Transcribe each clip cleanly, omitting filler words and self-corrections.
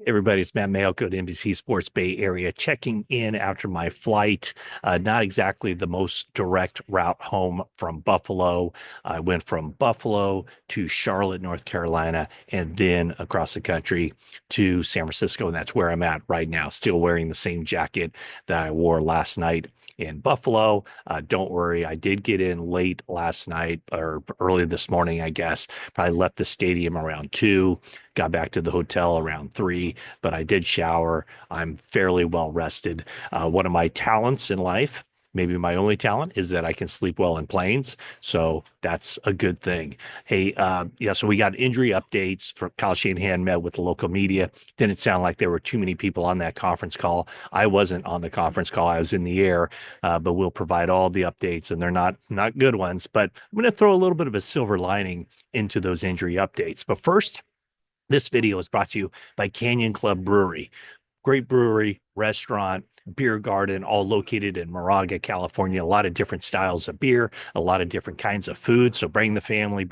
Everybody, it's Matt Mayoko at NBC Sports Bay Area checking in after my flight. Not exactly the most direct route home from Buffalo. I went from Buffalo to Charlotte, North Carolina, and then across the country to San Francisco. And that's where I'm at right now, still wearing the same jacket that I wore last night in Buffalo. Don't worry, I did get in late last night or early this morning, I guess. Probably left the stadium around 2, got back to the hotel around 3, but I did shower. I'm fairly well rested. One of my talents in life, maybe my only talent, is that I can sleep well in planes. So that's a good thing. Hey, yeah, so we got injury updates for Kyle Shanahan met with the local media. Didn't sound like there were too many people on that conference call. I wasn't on the conference call. I was in the air, but we'll provide all the updates, and they're not good ones. But I'm going to throw a little bit of a silver lining into those injury updates. But first, this video is brought to you by Canyon Club Brewery. Great brewery, restaurant, beer garden, all located in Moraga, California. A lot of different styles of beer, a lot of different kinds of food. So bring the family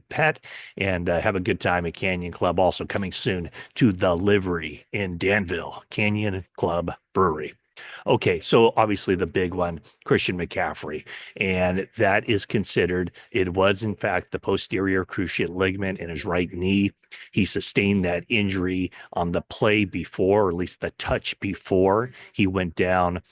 pet, and have a good time at Canyon Club. Also coming soon to the Livery in Danville, Canyon Club Brewery. Okay, so obviously the big one, Christian McCaffrey, and that is considered, it was in fact the posterior cruciate ligament in his right knee. He sustained that injury on the play before, or at least the touch before he went down,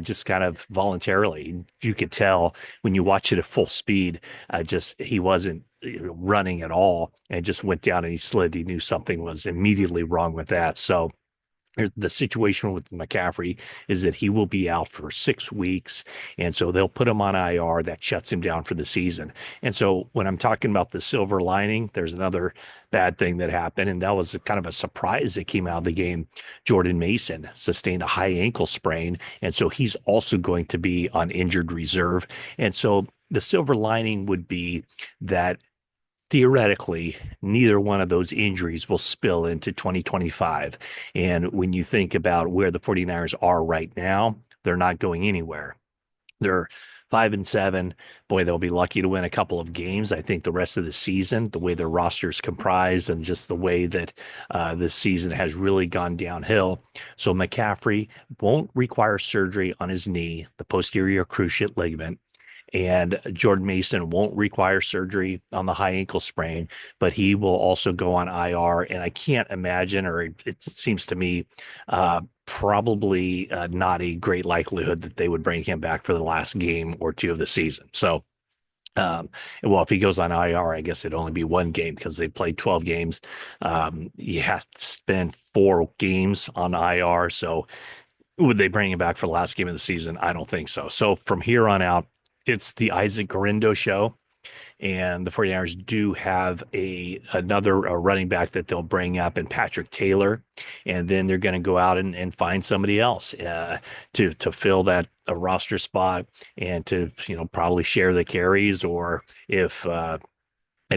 just kind of voluntarily. You could tell when you watch it at full speed, just he wasn't running at all and just went down and he slid. He knew something was immediately wrong with that. So the situation with McCaffrey is that he will be out for 6 weeks. And so they'll put him on IR. That shuts him down for the season. And so when I'm talking about the silver lining, there's another bad thing that happened. And that was kind of a surprise that came out of the game. Jordan Mason sustained a high ankle sprain. And so he's also going to be on injured reserve. And so the silver lining would be that theoretically, neither one of those injuries will spill into 2025. And when you think about where the 49ers are right now, they're not going anywhere. They're 5-7. Boy, they'll be lucky to win a couple of games. I think the rest of the season, the way their roster's comprised and just the way that this season has really gone downhill. So McCaffrey won't require surgery on his knee, the posterior cruciate ligament. And Jordan Mason won't require surgery on the high ankle sprain, but he will also go on IR. And I can't imagine, or it seems to me, probably not a great likelihood that they would bring him back for the last game or two of the season. So, well, if he goes on IR, I guess it'd only be one game because they played 12 games. You have to spend 4 games on IR. So would they bring him back for the last game of the season? I don't think so. So from here on out, it's the Isaac Guerendo show, and the 49ers do have another running back that they'll bring up in Patrick Taylor, and then they're going to go out and find somebody else to fill that roster spot and to probably share the carries, or if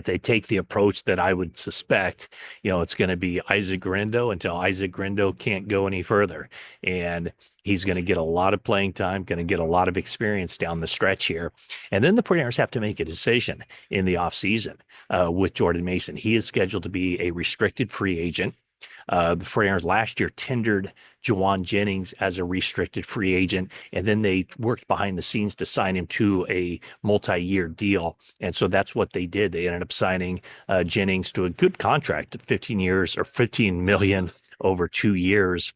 they take the approach that I would suspect, it's going to be Isaac Guerendo until Isaac Guerendo can't go any further. And he's going to get a lot of playing time, going to get a lot of experience down the stretch here. And then the 49ers have to make a decision in the offseason with Jordan Mason. He is scheduled to be a restricted free agent. The 49ers last year tendered Juwan Jennings as a restricted free agent, and then they worked behind the scenes to sign him to a multi-year deal. And so that's what they did. They ended up signing Jennings to a good contract, 15 years or 15 million over 2 years,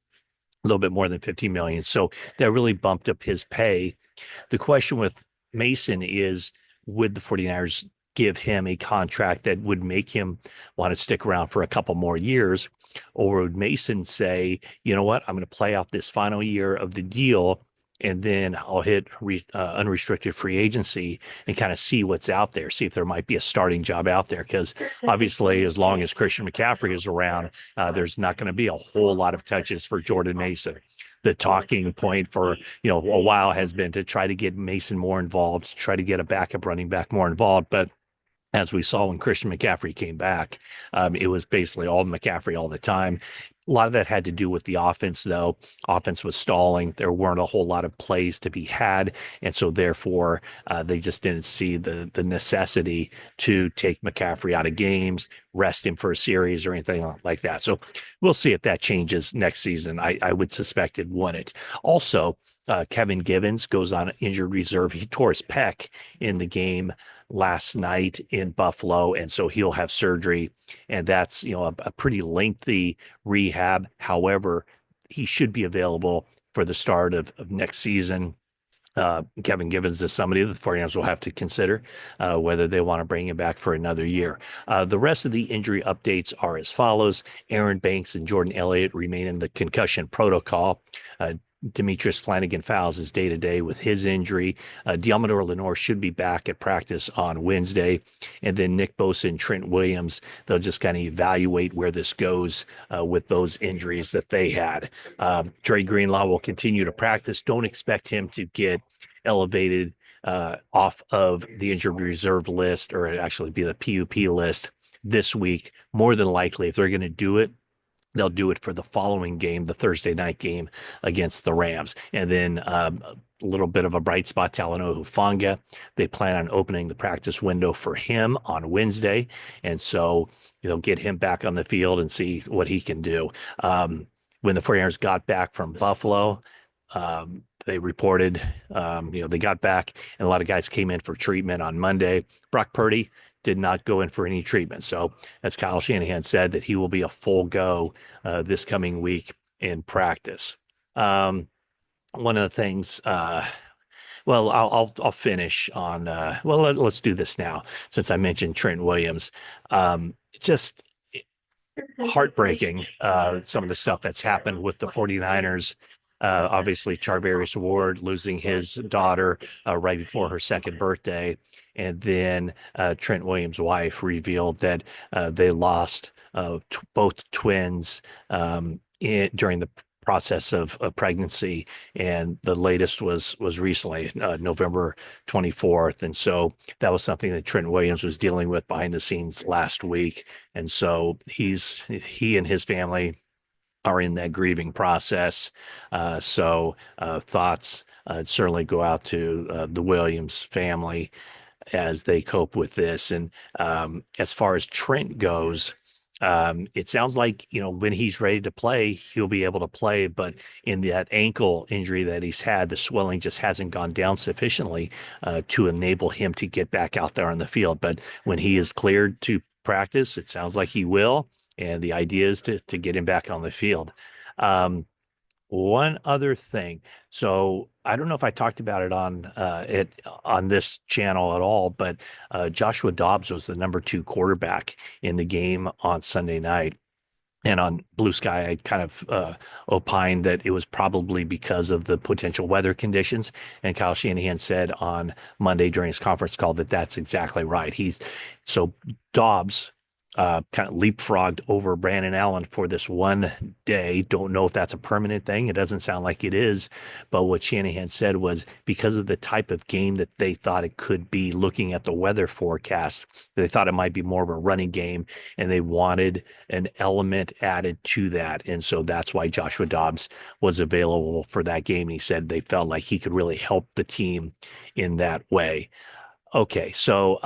a little bit more than 15 million. So that really bumped up his pay. The question with Mason is, would the 49ers give him a contract that would make him want to stick around for a couple more years? Or would Mason say, you know what, I'm going to play out this final year of the deal, and then I'll hit unrestricted free agency and kind of see what's out there, see if there might be a starting job out there. Because obviously, as long as Christian McCaffrey is around, there's not going to be a whole lot of touches for Jordan Mason. The talking point for a while has been to try to get Mason more involved, to try to get a backup running back more involved, but as we saw when Christian McCaffrey came back. It was basically all McCaffrey all the time. A lot of that had to do with the offense, though. Offense was stalling. There weren't a whole lot of plays to be had, and so therefore they just didn't see the necessity to take McCaffrey out of games, rest him for a series or anything like that. So we'll see if that changes next season. I would suspect it wouldn't. Also, Kevin Givens goes on injured reserve. He tore his pec in the game last night in Buffalo, and so he'll have surgery, and that's a pretty lengthy rehab. However, he should be available for the start of next season. Kevin Givens is somebody that the 49ers will have to consider whether they want to bring him back for another year. The rest of the injury updates are as follows. Aaron Banks and Jordan Elliott remain in the concussion protocol. Demetrius Flanagan-Fowles is day-to-day with his injury. Diamador Lenore should be back at practice on Wednesday. And then Nick Bosa and Trent Williams, they'll just kind of evaluate where this goes with those injuries that they had. Dre Greenlaw will continue to practice. Don't expect him to get elevated off of the injured reserve list, or actually be the PUP list this week. More than likely, if they're going to do it, they'll do it for the following game, the Thursday night game against the Rams. And then a little bit of a bright spot, Talanoa Hufanga. They plan on opening the practice window for him on Wednesday. And so they'll get him back on the field and see what he can do. When the 49ers got back from Buffalo, they reported, they got back, and a lot of guys came in for treatment on Monday. Brock Purdy did not go in for any treatment. So, as Kyle Shanahan said, that he will be a full go this coming week in practice. One of the things, well, I'll finish on. Let's do this now since I mentioned Trent Williams. Just heartbreaking, some of the stuff that's happened with the 49ers. Obviously, Charvarius Ward losing his daughter right before her second birthday. And then Trent Williams' wife revealed that they lost both twins during the process of pregnancy, and the latest was recently November 24th. And so that was something that Trent Williams was dealing with behind the scenes last week. And so he and his family are in that grieving process. So thoughts certainly go out to the Williams family as they cope with this. And as far as Trent goes, it sounds like, when he's ready to play, he'll be able to play. But in that ankle injury that he's had, the swelling just hasn't gone down sufficiently to enable him to get back out there on the field. But when he is cleared to practice, it sounds like he will. And the idea is to get him back on the field. One other thing. So I don't know if I talked about it on this channel at all, but Joshua Dobbs was the number 2 quarterback in the game on Sunday night. And on Blue Sky, I kind of opined that it was probably because of the potential weather conditions. And Kyle Shanahan said on Monday during his conference call that that's exactly right. So Dobbs kind of leapfrogged over Brandon Allen for this one day. Don't know if that's a permanent thing. It doesn't sound like it is. But what Shanahan said was because of the type of game that they thought it could be, looking at the weather forecast, they thought it might be more of a running game, and they wanted an element added to that. And so that's why Joshua Dobbs was available for that game. And he said they felt like he could really help the team in that way. Okay, so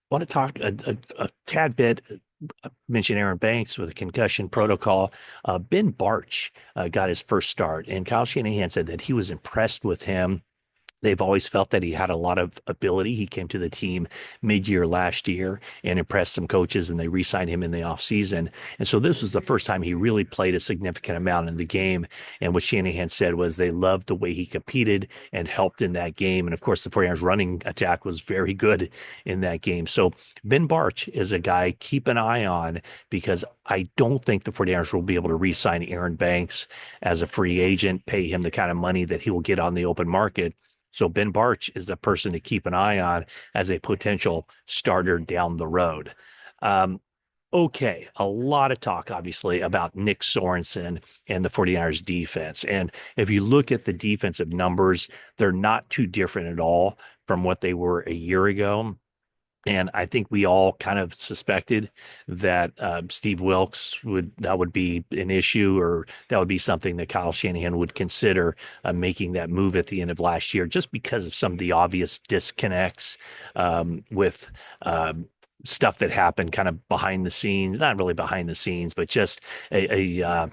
want to talk a tad bit. Mention Aaron Banks with a concussion protocol. Ben Bartch got his first start, and Kyle Shanahan said that he was impressed with him. They've always felt that he had a lot of ability. He came to the team mid-year last year and impressed some coaches, and they re-signed him in the offseason. And so this was the first time he really played a significant amount in the game. And what Shanahan said was they loved the way he competed and helped in that game. And of course, the 49ers running attack was very good in that game. So Ben Bartch is a guy keep an eye on, because I don't think the 49ers will be able to re-sign Aaron Banks as a free agent, pay him the kind of money that he will get on the open market. So Ben Bartch is the person to keep an eye on as a potential starter down the road. Okay, a lot of talk, obviously, about Nick Sorensen and the 49ers defense. And if you look at the defensive numbers, they're not too different at all from what they were a year ago. And I think we all kind of suspected that Steve Wilkes that would be an issue, or that would be something that Kyle Shanahan would consider making that move at the end of last year, just because of some of the obvious disconnects with stuff that happened kind of behind the scenes, not really behind the scenes, but just a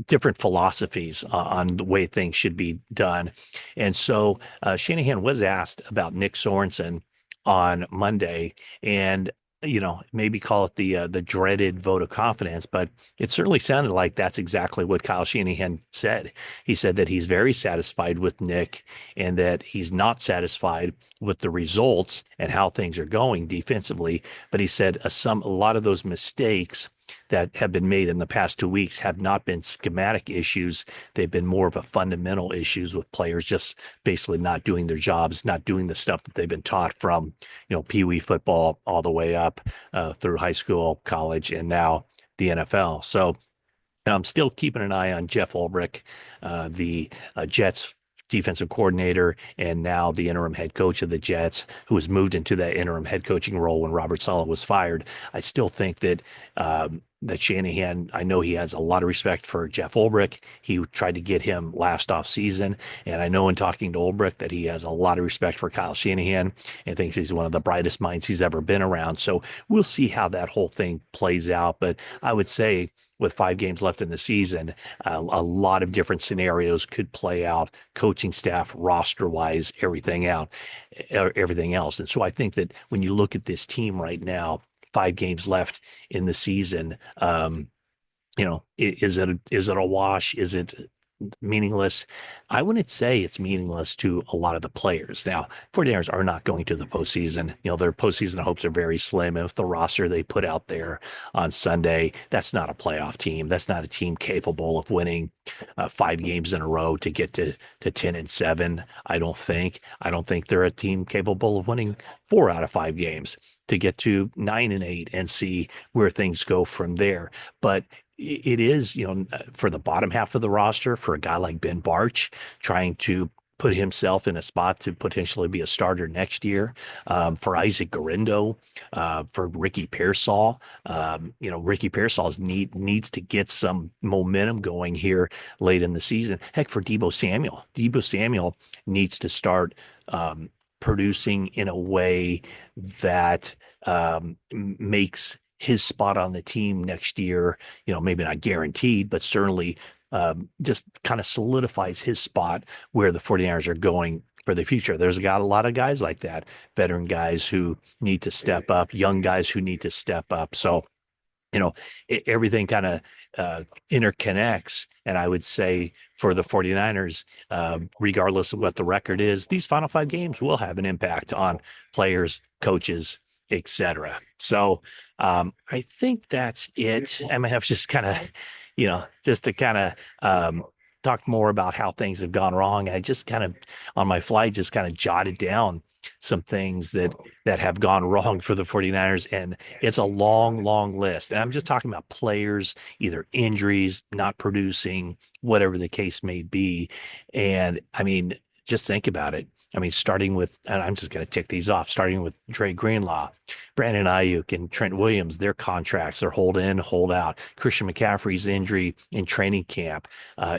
different philosophies on the way things should be done. And so Shanahan was asked about Nick Sorensen on Monday, and maybe call it the dreaded vote of confidence, but it certainly sounded like that's exactly what Kyle Shanahan said. He said that he's very satisfied with Nick, and that he's not satisfied with the results and how things are going defensively. But he said a lot of those mistakes that have been made in the past 2 weeks have not been schematic issues. They've been more of a fundamental issues with players just basically not doing their jobs, not doing the stuff that they've been taught from, Pee Wee football all the way up through high school, college, and now the NFL. So, and I'm still keeping an eye on Jeff Ulbrich, the Jets defensive coordinator, and now the interim head coach of the Jets, who was moved into that interim head coaching role when Robert Saleh was fired. I still think that Shanahan, I know he has a lot of respect for Jeff Ulbrich. He tried to get him last off season, and I know in talking to Ulbrich that he has a lot of respect for Kyle Shanahan and thinks he's one of the brightest minds he's ever been around. So we'll see how that whole thing plays out. But I would say, with 5 games left in the season, a lot of different scenarios could play out, coaching staff, roster wise, everything else. And so I think that when you look at this team right now, 5 games left in the season, is it a wash? Is it meaningless? I wouldn't say it's meaningless to a lot of the players. Now, 49ers are not going to the postseason. Their postseason hopes are very slim. And with the roster they put out there on Sunday, that's not a playoff team. That's not a team capable of winning 5 games in a row to get to 10-7. I don't think. I don't think they're a team capable of winning 4 out of 5 games to get to 9-8 and see where things go from there. But it is, for the bottom half of the roster, for a guy like Ben Barch trying to put himself in a spot to potentially be a starter next year, for Isaac Guerendo, for Ricky Pearsall. Ricky Pearsall needs to get some momentum going here late in the season. Heck, for Deebo Samuel. Deebo Samuel needs to start producing in a way that makes his spot on the team next year, maybe not guaranteed, but certainly just kind of solidifies his spot where the 49ers are going for the future. There's got a lot of guys like that, veteran guys who need to step up, young guys who need to step up. So, everything kind of interconnects. And I would say for the 49ers, regardless of what the record is, these final 5 games will have an impact on players, coaches, etc. So I think that's it. I might have just kind of, just to kind of talk more about how things have gone wrong. I just kind of, on my flight, just kind of jotted down some things that have gone wrong for the 49ers, and it's a long, long list. And I'm just talking about players, either injuries, not producing, whatever the case may be. And I mean, just think about it. I mean, starting with, and I'm just going to tick these off, starting with Dre Greenlaw, Brandon Ayuk, and Trent Williams, their contracts are hold in, hold out. Christian McCaffrey's injury in training camp,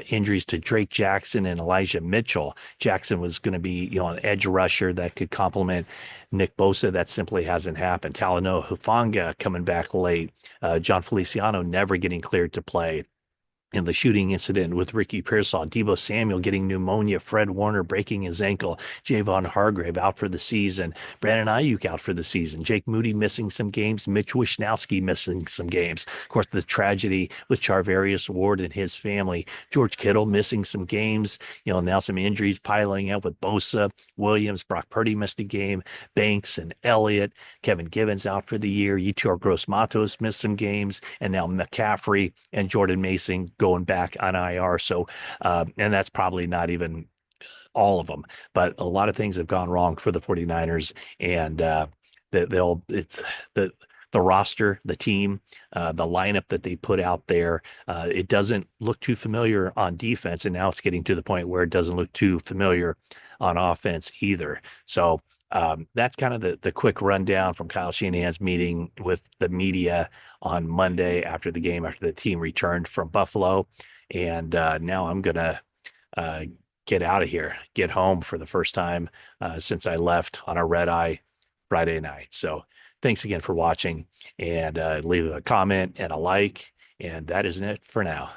injuries to Drake Jackson and Elijah Mitchell. Jackson was going to be, an edge rusher that could complement Nick Bosa. That simply hasn't happened. Talanoa Hufanga coming back late. John Feliciano never getting cleared to play. In the shooting incident with Ricky Pearsall, Deebo Samuel getting pneumonia, Fred Warner breaking his ankle, Javon Hargrave out for the season, Brandon Ayuk out for the season, Jake Moody missing some games, Mitch Wishnowsky missing some games. Of course, the tragedy with Charvarius Ward and his family, George Kittle missing some games, now some injuries piling up with Bosa, Williams, Brock Purdy missed a game, Banks and Elliott, Kevin Givens out for the year, Yetur Gross-Matos missed some games, and now McCaffrey and Jordan Mason going back on IR. So, and that's probably not even all of them, but a lot of things have gone wrong for the 49ers, and it's the roster, the team, the lineup that they put out there. It doesn't look too familiar on defense, and now it's getting to the point where it doesn't look too familiar on offense either. So That's kind of the quick rundown from Kyle Shanahan's meeting with the media on Monday after the game, after the team returned from Buffalo. And now I'm gonna uh, get out of here, get home for the first time since I left on a red eye Friday night. So thanks again for watching, and leave a comment and a like. And that isn't it for now.